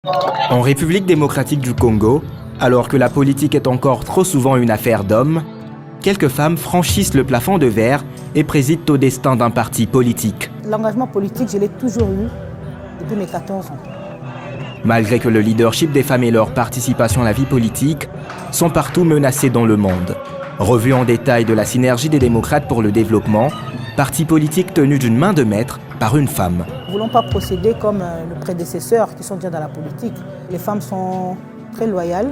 En République démocratique du Congo, alors que la politique est encore trop souvent une affaire d'hommes, quelques femmes franchissent le plafond de verre et président au destin d'un parti politique. L'engagement politique, je l'ai toujours eu depuis mes 14 ans. Malgré que le leadership des femmes et leur participation à la vie politique sont partout menacés dans le monde. Revue en détail de la Synergie des démocrates pour le développement, parti politique tenu d'une main de maître par une femme. Nous ne voulons pas procéder comme nos prédécesseurs qui sont déjà dans la politique. Les femmes sont très loyales,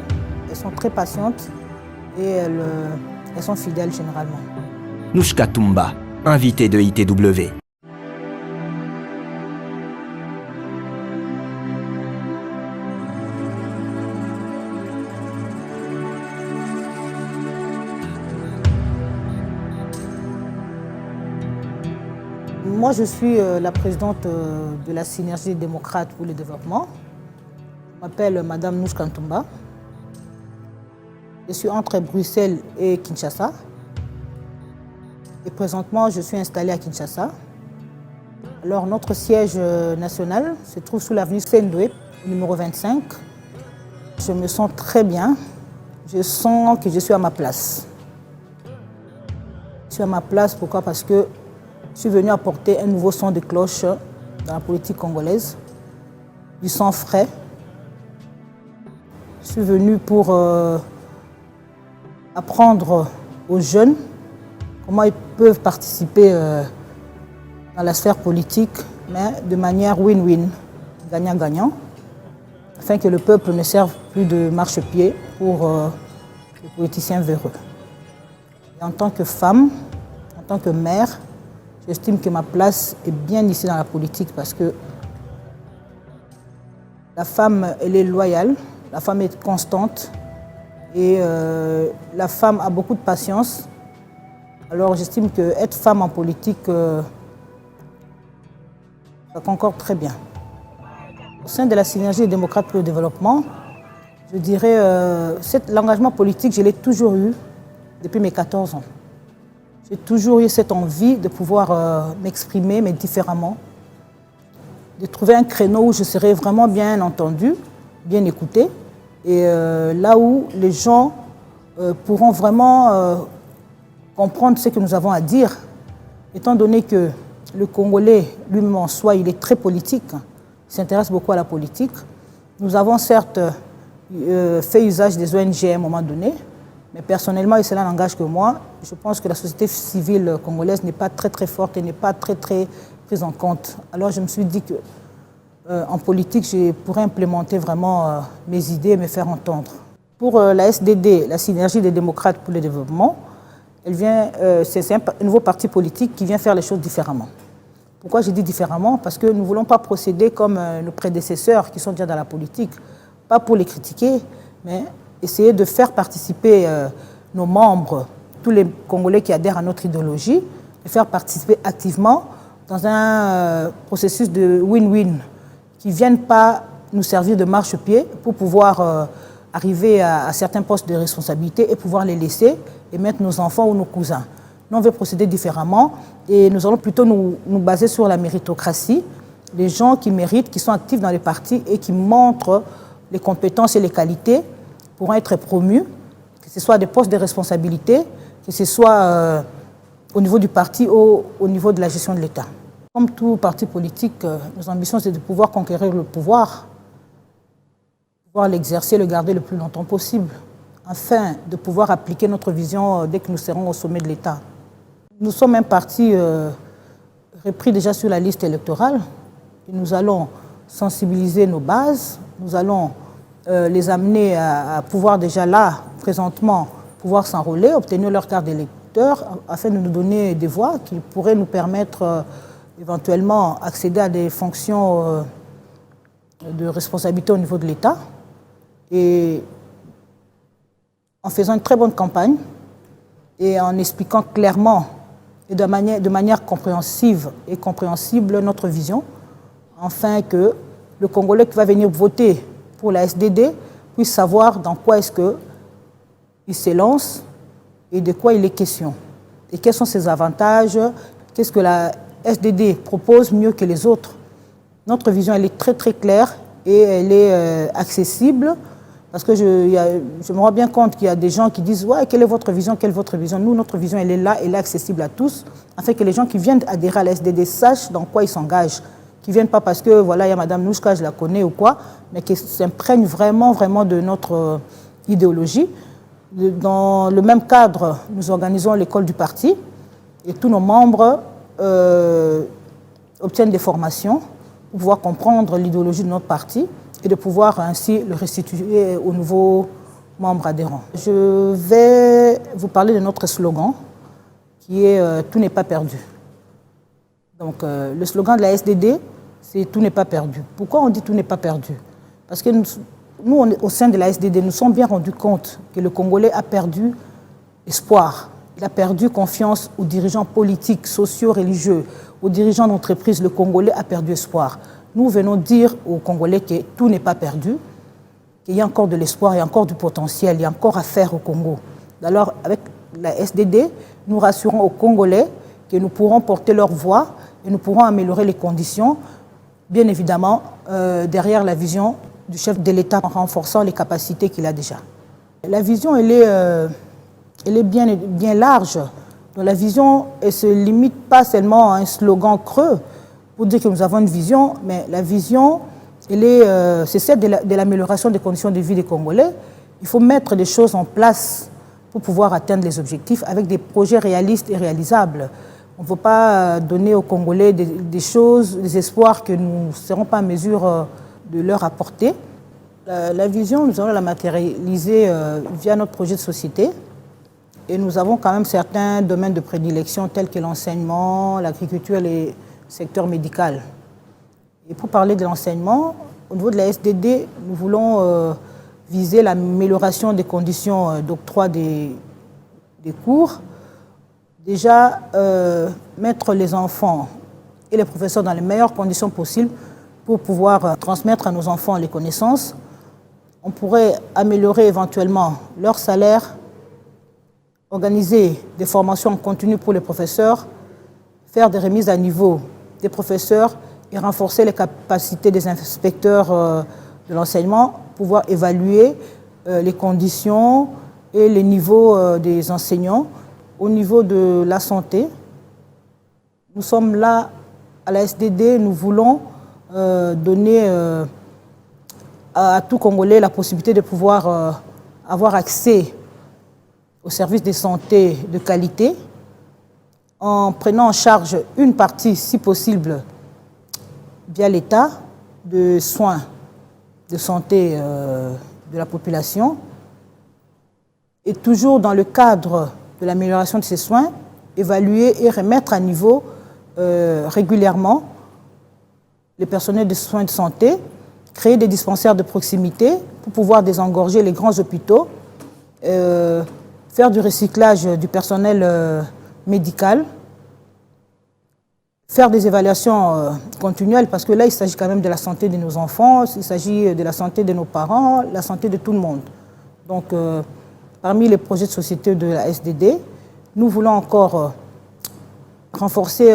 elles sont très patientes et elles sont fidèles généralement. Nouchka Toumba, invitée de ITW. Moi, je suis la présidente de la Synergie des démocrates pour le développement. Je m'appelle Madame Nouchka Toumba. Je suis entre Bruxelles et Kinshasa. Et présentement, je suis installée à Kinshasa. Alors, notre siège national se trouve sous l'avenue Sendoué, numéro 25. Je me sens très bien. Je sens que je suis à ma place. Je suis à ma place, pourquoi? Parce que je suis venue apporter un nouveau son de cloche dans la politique congolaise, du sang frais. Je suis venue pour apprendre aux jeunes comment ils peuvent participer dans la sphère politique, mais de manière win-win, gagnant-gagnant, afin que le peuple ne serve plus de marchepied pour les politiciens véreux. Et en tant que femme, en tant que mère, j'estime que ma place est bien ici dans la politique parce que la femme, elle est loyale, la femme est constante et la femme a beaucoup de patience. Alors j'estime qu'être femme en politique, ça concorde très bien. Au sein de la Synergie des démocrates pour le développement, je dirais l'engagement politique, je l'ai toujours eu depuis mes 14 ans. J'ai toujours eu cette envie de pouvoir m'exprimer, mais différemment, de trouver un créneau où je serais vraiment bien entendue, bien écoutée, et là où les gens pourront vraiment comprendre ce que nous avons à dire, étant donné que le Congolais lui-même en soi, il est très politique, il s'intéresse beaucoup à la politique. Nous avons certes fait usage des ONG à un moment donné, mais personnellement, et cela n'engage que moi, je pense que la société civile congolaise n'est pas très forte et n'est pas très prise en compte. Alors je me suis dit qu'en politique, je pourrais implémenter vraiment mes idées et me faire entendre. Pour la SDD, la Synergie des démocrates pour le développement, c'est un nouveau parti politique qui vient faire les choses différemment. Pourquoi je dis différemment? Parce que nous ne voulons pas procéder comme nos prédécesseurs qui sont déjà dans la politique, pas pour les critiquer, mais essayer de faire participer nos membres, tous les Congolais qui adhèrent à notre idéologie, de faire participer activement dans un processus de win-win, qui ne viennent pas nous servir de marchepied pour pouvoir arriver à certains postes de responsabilité et pouvoir les laisser et mettre nos enfants ou nos cousins. Nous, on veut procéder différemment et nous allons plutôt nous baser sur la méritocratie, les gens qui méritent, qui sont actifs dans les partis et qui montrent les compétences et les qualités pourront être promus, que ce soit des postes de responsabilité, que ce soit au niveau du parti ou au niveau de la gestion de l'État. Comme tout parti politique, nos ambitions, c'est de pouvoir conquérir le pouvoir l'exercer, le garder le plus longtemps possible, afin de pouvoir appliquer notre vision dès que nous serons au sommet de l'État. Nous sommes un parti repris déjà sur la liste électorale et nous allons sensibiliser nos bases, nous allons les amener à pouvoir déjà là, présentement, pouvoir s'enrôler, obtenir leur carte d'électeur afin de nous donner des voix qui pourraient nous permettre éventuellement accéder à des fonctions de responsabilité au niveau de l'État. Et en faisant une très bonne campagne et en expliquant clairement et de manière compréhensive et compréhensible notre vision, afin que le Congolais qui va venir voter pour la SDD puisse savoir dans quoi est-ce qu'il s'élance et de quoi il est question. Et quels sont ses avantages, qu'est-ce que la SDD propose mieux que les autres. Notre vision, elle est très claire et elle est accessible. Parce que je me rends bien compte qu'il y a des gens qui disent « Ouais, quelle est votre vision, quelle est votre vision ?» Nous, notre vision, elle est là, elle est accessible à tous, afin que les gens qui viennent adhérer à la SDD sachent dans quoi ils s'engagent. Qui ne viennent pas parce que, voilà, il y a Madame Nouchka, je la connais ou quoi, mais qui s'imprègnent vraiment, vraiment de notre idéologie. Dans le même cadre, nous organisons l'école du parti et tous nos membres obtiennent des formations pour pouvoir comprendre l'idéologie de notre parti et de pouvoir ainsi le restituer aux nouveaux membres adhérents. Je vais vous parler de notre slogan qui est « Tout n'est pas perdu ». Donc le slogan de la SDD, c'est « Tout n'est pas perdu ». Pourquoi on dit « Tout n'est pas perdu » ? Parce que nous, au sein de la SDD, nous sommes bien rendus compte que le Congolais a perdu espoir. Il a perdu confiance aux dirigeants politiques, sociaux, religieux, aux dirigeants d'entreprise. Le Congolais a perdu espoir. Nous venons dire aux Congolais que tout n'est pas perdu, qu'il y a encore de l'espoir, il y a encore du potentiel, il y a encore à faire au Congo. Alors, avec la SDD, nous rassurons aux Congolais que nous pourrons porter leur voix et nous pourrons améliorer les conditions, bien évidemment, derrière la vision du chef de l'État en renforçant les capacités qu'il a déjà. La vision, elle est bien large. Donc, la vision ne se limite pas seulement à un slogan creux pour dire que nous avons une vision, mais la vision, c'est celle de l'amélioration des conditions de vie des Congolais. Il faut mettre des choses en place pour pouvoir atteindre les objectifs avec des projets réalistes et réalisables. On ne peut pas donner aux Congolais des choses, des espoirs que nous ne serons pas en mesure de leur apporter. La vision, nous allons la matérialiser via notre projet de société. Et nous avons quand même certains domaines de prédilection tels que l'enseignement, l'agriculture et le secteur médical. Et pour parler de l'enseignement, au niveau de la SDD, nous voulons viser l'amélioration des conditions d'octroi des cours. Déjà, mettre les enfants et les professeurs dans les meilleures conditions possibles pour pouvoir transmettre à nos enfants les connaissances. On pourrait améliorer éventuellement leur salaire, organiser des formations en continu pour les professeurs, faire des remises à niveau des professeurs et renforcer les capacités des inspecteurs de l'enseignement, pouvoir évaluer les conditions et les niveaux des enseignants. Au niveau de la santé, nous sommes là à la SDD, nous voulons donner à tout Congolais la possibilité de pouvoir avoir accès aux services de santé de qualité en prenant en charge une partie, si possible, via l'État, de soins de santé de la population et toujours dans le cadre de l'amélioration de ces soins, évaluer et remettre à niveau régulièrement les personnels de soins de santé, créer des dispensaires de proximité pour pouvoir désengorger les grands hôpitaux, faire du recyclage du personnel médical, faire des évaluations continuelles, parce que là, il s'agit quand même de la santé de nos enfants, il s'agit de la santé de nos parents, la santé de tout le monde. Donc, parmi les projets de société de la SDD, nous voulons encore renforcer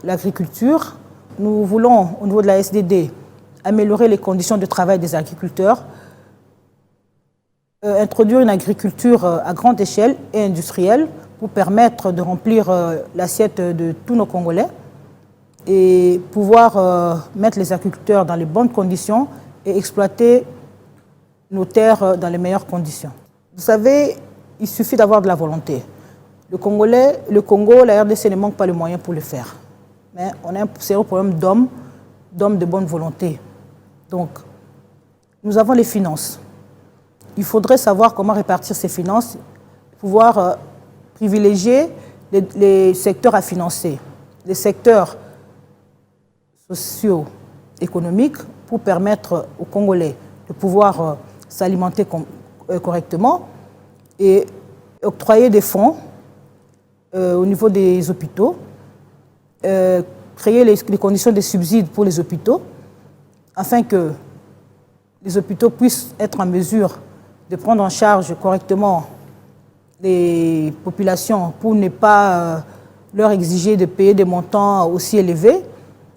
l'agriculture. Nous voulons, au niveau de la SDD, améliorer les conditions de travail des agriculteurs, introduire une agriculture à grande échelle et industrielle pour permettre de remplir l'assiette de tous nos Congolais et pouvoir mettre les agriculteurs dans les bonnes conditions et exploiter nos terres dans les meilleures conditions. Vous savez, il suffit d'avoir de la volonté. Le Congo, la RDC ne manque pas les moyens pour le faire. Mais on a un sérieux problème d'hommes de bonne volonté. Donc, nous avons les finances. Il faudrait savoir comment répartir ces finances, pouvoir privilégier les secteurs à financer, les secteurs sociaux, économiques, pour permettre aux Congolais de pouvoir s'alimenter correctement et octroyer des fonds au niveau des hôpitaux, créer les conditions de subsides pour les hôpitaux, afin que les hôpitaux puissent être en mesure de prendre en charge correctement les populations pour ne pas leur exiger de payer des montants aussi élevés,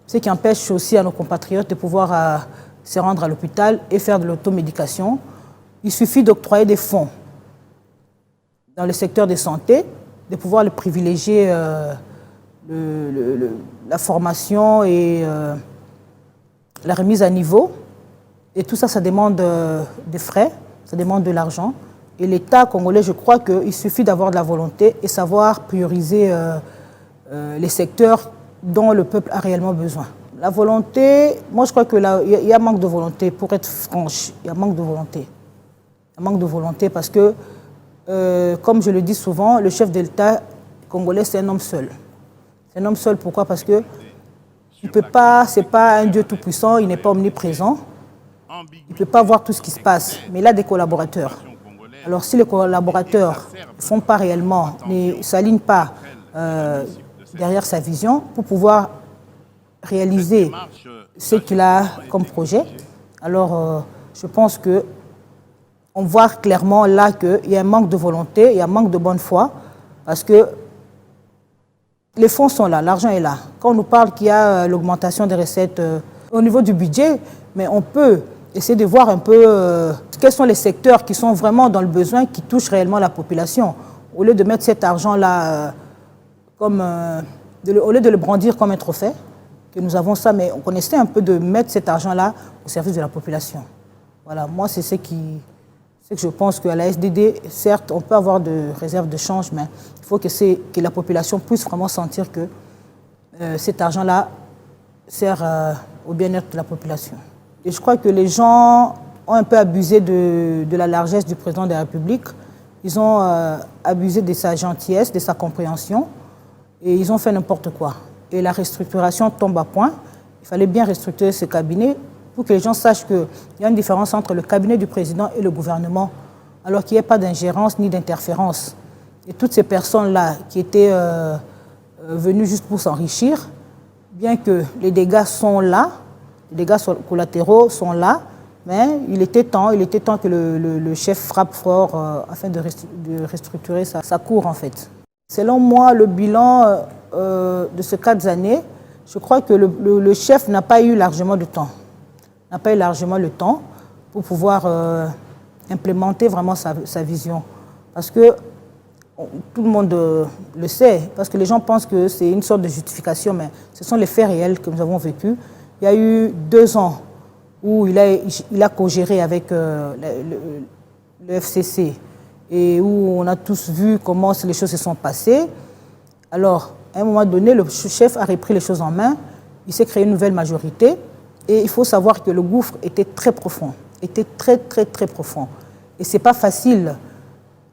ce qui empêche aussi à nos compatriotes de pouvoir se rendre à l'hôpital et faire de l'automédication. Il suffit d'octroyer des fonds dans le secteur de santé, de pouvoir le privilégier la formation et la remise à niveau. Et tout ça, ça demande des frais, ça demande de l'argent. Et l'État congolais, je crois qu'il suffit d'avoir de la volonté et savoir prioriser les secteurs dont le peuple a réellement besoin. La volonté, moi je crois qu'il y a manque de volonté, pour être franche, il y a manque de volonté. Il y a manque de volonté parce que, comme je le dis souvent, le chef de l'État congolais, c'est un homme seul. C'est un homme seul, pourquoi? Parce que il peut pas, c'est pas un Dieu tout-puissant, il n'est pas omniprésent. Il ne peut pas voir tout ce qui se passe, mais il a des collaborateurs. Alors si les collaborateurs ne font pas réellement, ne s'alignent pas derrière sa vision pour pouvoir réaliser ce qu'il a comme projet, alors je pense qu'on voit clairement là qu'il y a un manque de volonté, il y a un manque de bonne foi, parce que les fonds sont là, l'argent est là. Quand on nous parle qu'il y a l'augmentation des recettes au niveau du budget, mais on peut essayer de voir un peu quels sont les secteurs qui sont vraiment dans le besoin, qui touchent réellement la population. Au lieu de mettre cet argent-là au lieu de le brandir comme un trophée, que nous avons ça, mais on essaie un peu de mettre cet argent-là au service de la population. Voilà, moi c'est ce que je pense qu'à la SDD, certes, on peut avoir de réserves de change, mais il faut que la population puisse vraiment sentir que cet argent-là sert au bien-être de la population. Et je crois que les gens ont un peu abusé de la largesse du président de la République. Ils ont abusé de sa gentillesse, de sa compréhension, et ils ont fait n'importe quoi. Et la restructuration tombe à point. Il fallait bien restructurer ce cabinet pour que les gens sachent qu'il y a une différence entre le cabinet du président et le gouvernement, alors qu'il n'y ait pas d'ingérence ni d'interférence. Et toutes ces personnes-là qui étaient venues juste pour s'enrichir, bien que les dégâts sont là, les dégâts collatéraux sont là, mais il était temps que le chef frappe fort afin de restructurer sa cour, en fait. Selon moi, le bilan de ces 4 années, je crois que le chef n'a pas eu largement de temps. N'a pas eu largement le temps pour pouvoir implémenter vraiment sa vision. Parce que tout le monde le sait, parce que les gens pensent que c'est une sorte de justification, mais ce sont les faits réels que nous avons vécus. Il y a eu 2 ans où il a co-géré avec le FCC et où on a tous vu comment les choses se sont passées. Alors, à un moment donné, le chef a repris les choses en main, il s'est créé une nouvelle majorité et il faut savoir que le gouffre était très profond, était très, très, très profond. Et ce n'est pas facile.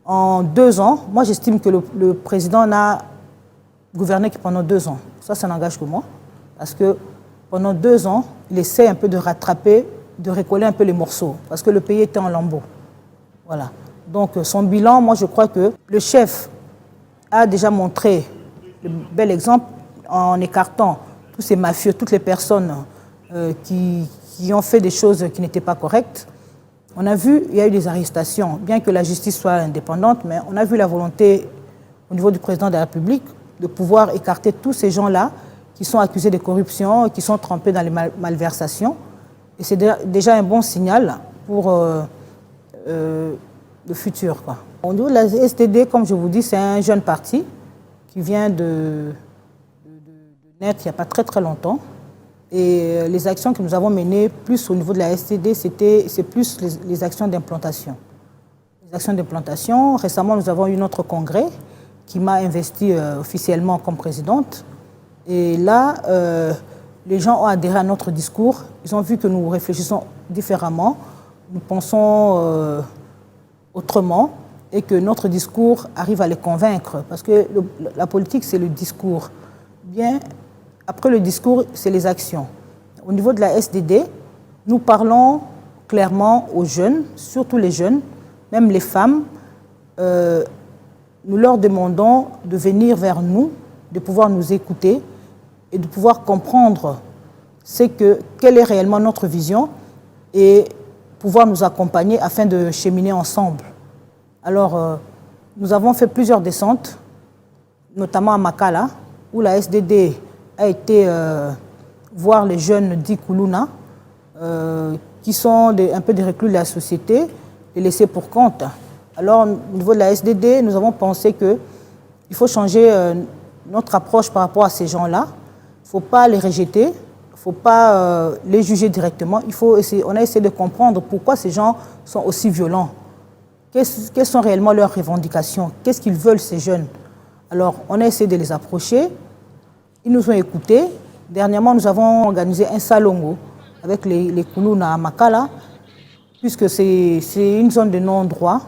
En 2 ans, moi j'estime que le président n'a gouverné que pendant 2 ans. Ça n'engage que moi, parce que pendant 2 ans, il essaie un peu de rattraper, de recoller un peu les morceaux, parce que le pays était en lambeaux. Voilà. Donc son bilan, moi je crois que le chef a déjà montré le bel exemple en écartant tous ces mafieux, toutes les personnes qui ont fait des choses qui n'étaient pas correctes. On a vu, il y a eu des arrestations, bien que la justice soit indépendante, mais on a vu la volonté au niveau du président de la République de pouvoir écarter tous ces gens-là qui sont accusés de corruption, qui sont trempés dans les malversations. Et c'est déjà un bon signal pour le futur, quoi. Au niveau de la SDD, comme je vous dis, c'est un jeune parti qui vient de naître il n'y a pas très très longtemps. Et les actions que nous avons menées, plus au niveau de la SDD, c'est plus les actions d'implantation. Les actions d'implantation, récemment nous avons eu notre congrès qui m'a investi officiellement comme présidente. Et là, les gens ont adhéré à notre discours. Ils ont vu que nous réfléchissons différemment, nous pensons autrement et que notre discours arrive à les convaincre. Parce que la politique, c'est le discours. Bien, après le discours, c'est les actions. Au niveau de la SDD, nous parlons clairement aux jeunes, surtout les jeunes, même les femmes. Nous leur demandons de venir vers nous, de pouvoir nous écouter et de pouvoir comprendre quelle est réellement notre vision et pouvoir nous accompagner afin de cheminer ensemble. Alors, nous avons fait plusieurs descentes, notamment à Makala, où la SDD a été voir les jeunes d'Ikuluna qui sont un peu des reclus de la société, les laissés pour compte. Alors, au niveau de la SDD, nous avons pensé qu'il faut changer notre approche par rapport à ces gens-là. Il ne faut pas les rejeter, il ne faut pas les juger directement. On a essayé de comprendre pourquoi ces gens sont aussi violents. Quelles sont réellement leurs revendications? Qu'est-ce qu'ils veulent, ces jeunes? Alors, on a essayé de les approcher. Ils nous ont écoutés. Dernièrement, nous avons organisé un salongo avec les Koulouna à Makala, puisque c'est une zone de non-droit.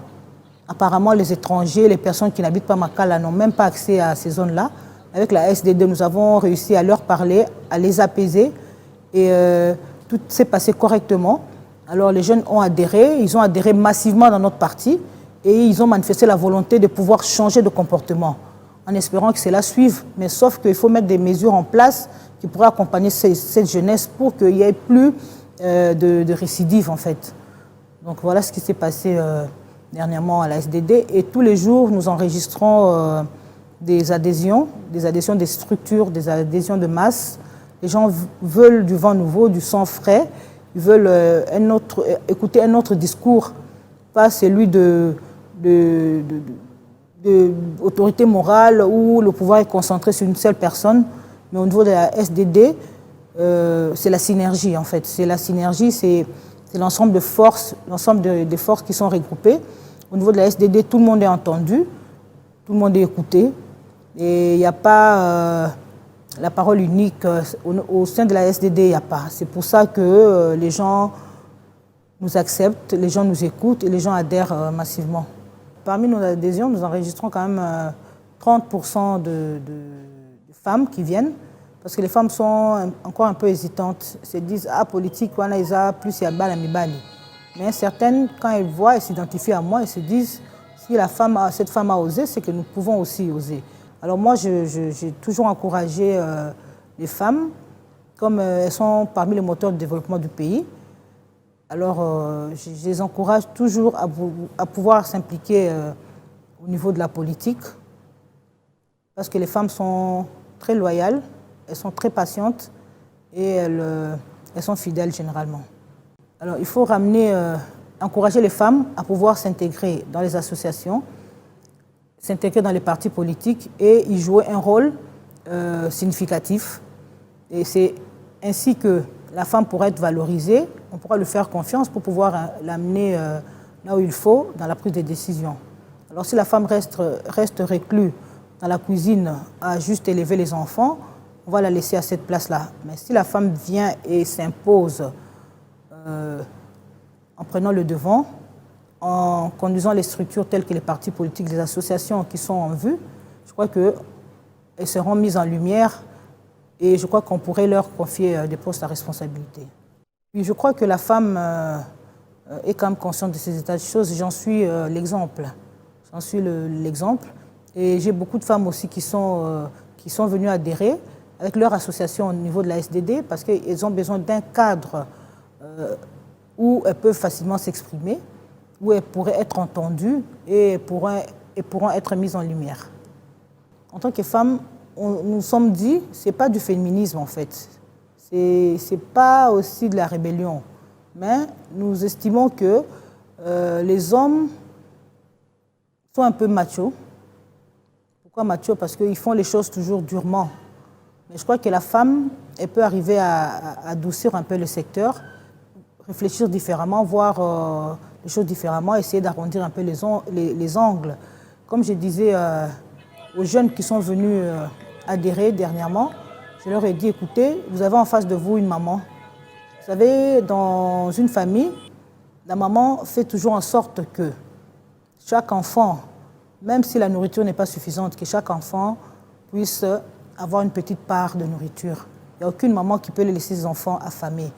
Apparemment, les étrangers, les personnes qui n'habitent pas Makala n'ont même pas accès à ces zones-là. Avec la SDD, nous avons réussi à leur parler, à les apaiser, et tout s'est passé correctement. Alors les jeunes ont adhéré, ils ont adhéré massivement dans notre parti, et ils ont manifesté la volonté de pouvoir changer de comportement, en espérant que cela suive. Mais sauf qu'il faut mettre des mesures en place qui pourraient accompagner cette jeunesse pour qu'il n'y ait plus de récidive, en fait. Donc voilà ce qui s'est passé dernièrement à la SDD. Et tous les jours, nous enregistrons des adhésions des structures, des adhésions de masse. Les gens veulent du vent nouveau, du sang frais. Ils veulent écouter un autre discours, pas celui d'autorité morale où le pouvoir est concentré sur une seule personne. Mais au niveau de la SDD, c'est la synergie, en fait. C'est la synergie, c'est l'ensemble de forces, l'ensemble des forces qui sont regroupées. Au niveau de la SDD, tout le monde est entendu, tout le monde est écouté. Et il n'y a pas la parole unique. Au sein de la SDD, il n'y a pas. C'est pour ça que les gens nous acceptent, les gens nous écoutent et les gens adhèrent massivement. Parmi nos adhésions, nous enregistrons quand même 30% de femmes qui viennent, parce que les femmes sont encore un peu hésitantes. Elles se disent, ah, politique, voilà, ils ont plus il y a bal à mi bali. Mais certaines, quand elles voient, elles s'identifient à moi, elles se disent, si cette femme a osé, c'est que nous pouvons aussi oser. Alors moi, j'ai toujours encouragé les femmes, comme elles sont parmi les moteurs de développement du pays. Alors, je les encourage toujours à pouvoir s'impliquer au niveau de la politique, parce que les femmes sont très loyales, elles sont très patientes et elles sont fidèles généralement. Alors, il faut encourager les femmes à pouvoir s'intégrer dans les associations, s'intégrer dans les partis politiques et y jouer un rôle significatif. Et c'est ainsi que la femme pourra être valorisée, on pourra lui faire confiance pour pouvoir l'amener là où il faut, dans la prise de décision. Alors si la femme reste recluse dans la cuisine à juste élever les enfants, on va la laisser à cette place-là. Mais si la femme vient et s'impose en prenant le devant, en conduisant les structures telles que les partis politiques, les associations qui sont en vue, je crois qu'elles seront mises en lumière et je crois qu'on pourrait leur confier des postes à responsabilité. Puis je crois que la femme est quand même consciente de ces états de choses. J'en suis l'exemple. J'en suis l'exemple. Et j'ai beaucoup de femmes aussi qui sont venues adhérer avec leur association au niveau de la SDD parce qu'elles ont besoin d'un cadre où elles peuvent facilement s'exprimer, où elles pourraient être entendues et pourront être mises en lumière. En tant que femmes, nous sommes dit, ce n'est pas du féminisme en fait, ce n'est pas aussi de la rébellion, mais nous estimons que les hommes sont un peu machos. Pourquoi machos? Parce qu'ils font les choses toujours durement. Mais je crois que la femme, elle peut arriver à adoucir un peu le secteur, réfléchir différemment, voir les choses différemment, essayer d'arrondir un peu les angles. Comme je disais aux jeunes qui sont venus adhérer dernièrement, je leur ai dit, écoutez, vous avez en face de vous une maman. Vous savez, dans une famille, la maman fait toujours en sorte que chaque enfant, même si la nourriture n'est pas suffisante, que chaque enfant puisse avoir une petite part de nourriture. Il n'y a aucune maman qui peut laisser ses enfants affamés.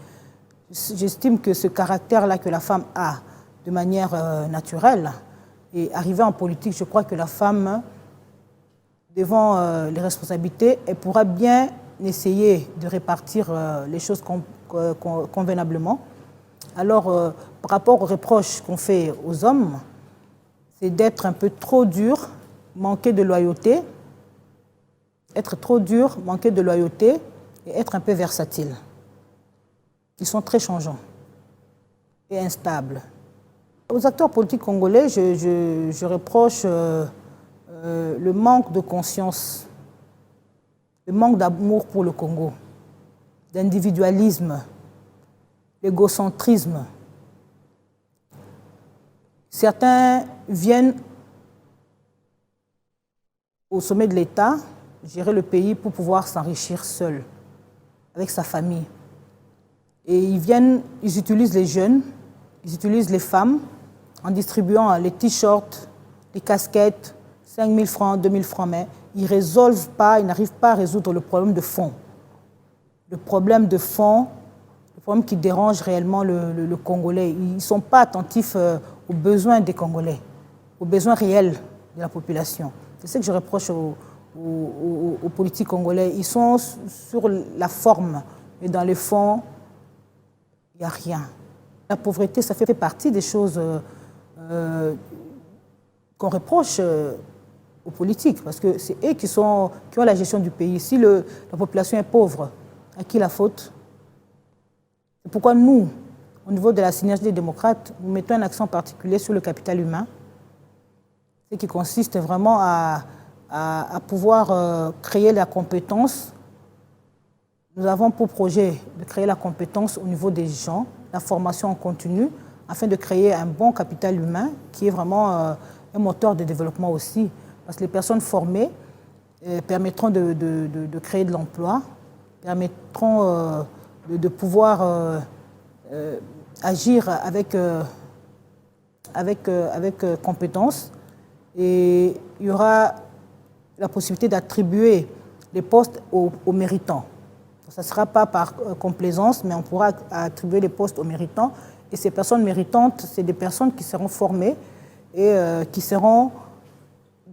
J'estime que ce caractère-là que la femme a de manière naturelle, et arrivé en politique, je crois que la femme, devant les responsabilités, elle pourra bien essayer de répartir les choses convenablement. Alors, par rapport aux reproches qu'on fait aux hommes, c'est d'être un peu trop dur, manquer de loyauté, être trop dur, manquer de loyauté et être un peu versatile. ils sont très changeants et instables. Aux acteurs politiques congolais, je reproche le manque de conscience, le manque d'amour pour le Congo, d'individualisme, l'égocentrisme. Certains viennent au sommet de l'État, gérer le pays pour pouvoir s'enrichir seul, avec sa famille. Et ils utilisent les jeunes, ils utilisent les femmes en distribuant les t-shirts, les casquettes, 5 000 francs, 2 000 francs, mais ils n'arrivent pas à résoudre le problème de fond. Le problème de fond, le problème qui dérange réellement le Congolais. Ils ne sont pas attentifs aux besoins des Congolais, aux besoins réels de la population. C'est ce que je reproche aux politiques congolais. Ils sont sur la forme, mais dans le fond, il n'y a rien. La pauvreté, ça fait partie des choses qu'on reproche aux politiques, parce que c'est eux qui ont la gestion du pays. Si la population est pauvre, à qui la faute? C'est pourquoi nous, au niveau de la synergie des démocrates, nous mettons un accent particulier sur le capital humain, ce qui consiste vraiment à pouvoir créer la compétence. Nous avons pour projet de créer la compétence au niveau des gens, la formation en continu, afin de créer un bon capital humain qui est vraiment un moteur de développement aussi. Parce que les personnes formées permettront de créer de l'emploi, permettront de pouvoir agir avec compétence. Et il y aura la possibilité d'attribuer les postes aux méritants. Ça ne sera pas par complaisance, mais on pourra attribuer les postes aux méritants. Et ces personnes méritantes, c'est des personnes qui seront formées et qui seront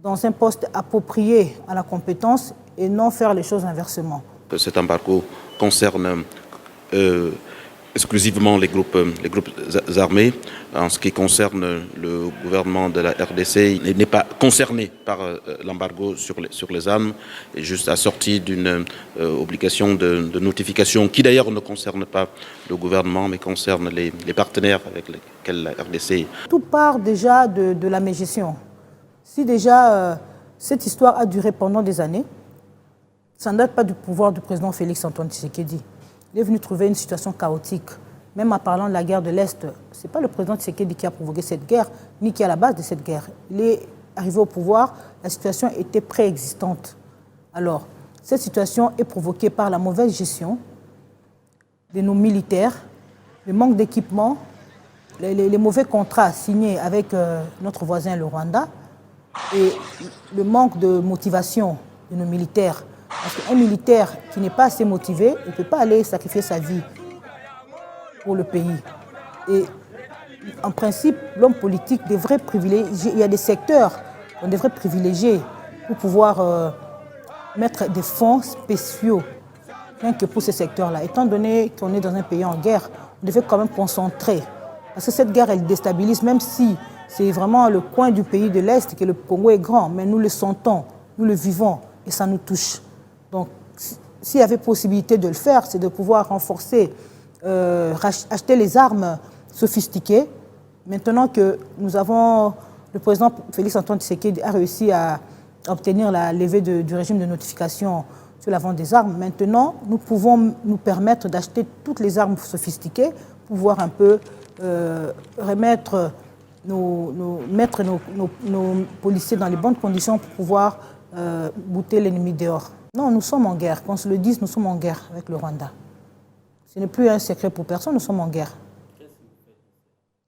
dans un poste approprié à la compétence et non faire les choses inversement. Cet embargo concerne exclusivement les groupes armés. En ce qui concerne le gouvernement de la RDC, il n'est pas concerné par l'embargo sur les armes, et juste assorti d'une obligation de notification qui d'ailleurs ne concerne pas le gouvernement mais concerne les partenaires avec lesquels la RDC... Tout part déjà de la mégestion. Si déjà cette histoire a duré pendant des années, ça ne date pas du pouvoir du président Félix Antoine Tshisekedi. Il est venu trouver une situation chaotique. Même en parlant de la guerre de l'Est, ce n'est pas le président Tshisekedi qui a provoqué cette guerre, ni qui est à la base de cette guerre. Il est arrivé au pouvoir, la situation était préexistante. Alors, cette situation est provoquée par la mauvaise gestion de nos militaires, le manque d'équipement, les mauvais contrats signés avec notre voisin le Rwanda et le manque de motivation de nos militaires. Parce qu'un militaire qui n'est pas assez motivé, il ne peut pas aller sacrifier sa vie pour le pays. Et en principe, l'homme politique devrait privilégier, il y a des secteurs qu'on devrait privilégier pour pouvoir mettre des fonds spéciaux rien que pour ces secteurs-là. Étant donné qu'on est dans un pays en guerre, on devait quand même concentrer. Parce que cette guerre, elle déstabilise, même si c'est vraiment le coin du pays de l'Est, que le Congo est grand, mais nous le sentons, nous le vivons et ça nous touche. Donc, s'il y avait possibilité de le faire, c'est de pouvoir renforcer, acheter les armes sophistiquées. Maintenant que nous avons, le président Félix Antoine Tshisekedi a réussi à obtenir la levée du régime de notification sur la vente des armes, maintenant, nous pouvons nous permettre d'acheter toutes les armes sophistiquées pour pouvoir un peu remettre mettre nos policiers dans les bonnes conditions pour pouvoir bouter l'ennemi dehors. Non, nous sommes en guerre. Qu'on se le dise, nous sommes en guerre avec le Rwanda. Ce n'est plus un secret pour personne, nous sommes en guerre.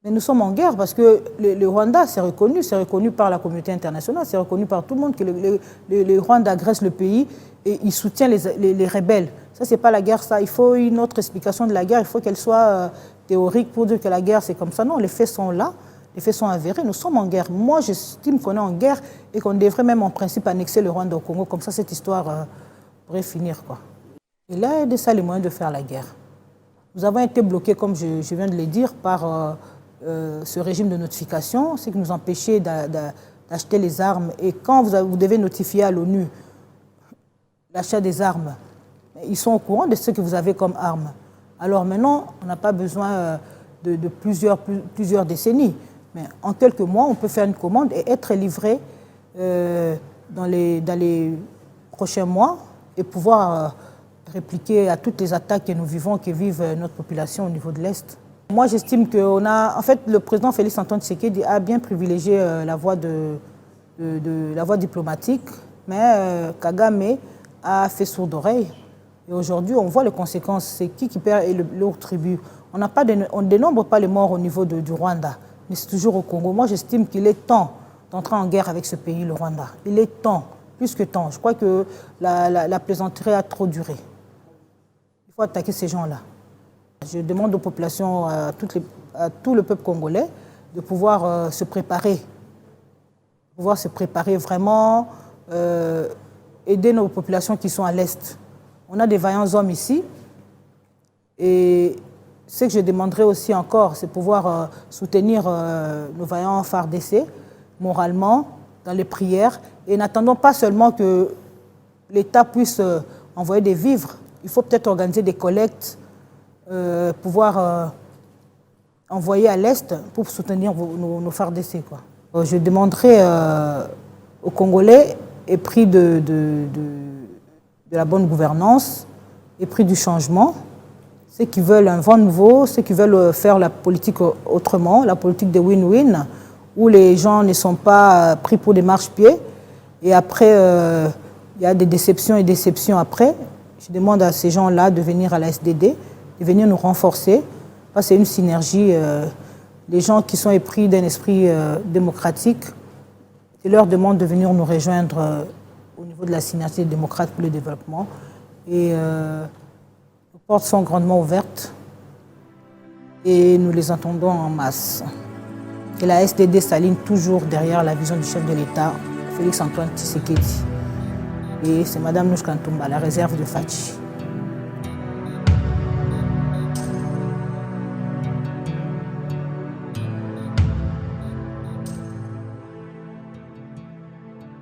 Mais nous sommes en guerre parce que le Rwanda, c'est reconnu par la communauté internationale, c'est reconnu par tout le monde que le Rwanda agresse le pays et il soutient les rebelles. Ça, c'est pas la guerre, ça. Il faut une autre explication de la guerre, il faut qu'elle soit théorique pour dire que la guerre, c'est comme ça. Non, les faits sont là, les faits sont avérés, nous sommes en guerre. Moi, j'estime qu'on est en guerre et qu'on devrait même en principe annexer le Rwanda au Congo, comme ça cette histoire pourrait finir, quoi. Et là, il y a de ça les moyens de faire la guerre. Nous avons été bloqués, comme je viens de le dire, par ce régime de notification, c'est que nous empêchait d'acheter les armes. Et quand vous devez notifier à l'ONU l'achat des armes, ils sont au courant de ce que vous avez comme armes. Alors maintenant, on n'a pas besoin de plusieurs décennies. Mais en quelques mois, on peut faire une commande et être livré dans les prochains mois et pouvoir répliquer à toutes les attaques que nous vivons, que vive notre population au niveau de l'Est. Moi, j'estime que en fait, le président Félix Antoine Tshisekedi a bien privilégié la voie diplomatique, mais Kagame a fait sourde oreille. Et aujourd'hui, on voit les conséquences. C'est qui paie le lourd tribut. On ne dénombre pas les morts au niveau du Rwanda, mais c'est toujours au Congo. Moi, j'estime qu'il est temps d'entrer en guerre avec ce pays, le Rwanda. Il est temps, plus que temps. Je crois que la plaisanterie a trop duré. Il faut attaquer ces gens-là. Je demande aux populations, à tout le peuple congolais, de pouvoir se préparer. Pouvoir se préparer vraiment, aider nos populations qui sont à l'Est. On a des vaillants hommes ici. Et ce que je demanderai aussi encore, c'est pouvoir soutenir nos vaillants FARDC moralement, dans les prières. Et n'attendons pas seulement que l'État puisse envoyer des vivres. Il faut peut-être organiser des collectes, pouvoir envoyer à l'Est pour soutenir nos FARDC, quoi. Je demanderai aux Congolais, épris de la bonne gouvernance, épris du changement, ceux qui veulent un vent nouveau, ceux qui veulent faire la politique autrement, la politique de win-win, où les gens ne sont pas pris pour des marchepieds, et après, il y a des déceptions et déceptions après. Je demande à ces gens-là de venir à la SDD, de venir nous renforcer, parce que c'est une synergie. Les gens qui sont épris d'un esprit démocratique, je leur demande de venir nous rejoindre au niveau de la synergie des démocrates pour le développement. Et nos portes sont grandement ouvertes et nous les entendons en masse. Et la SDD s'aligne toujours derrière la vision du chef de l'État, Félix Antoine Tshisekedi. Et c'est Mme Nouch Kantumba, la réserve de Fachi.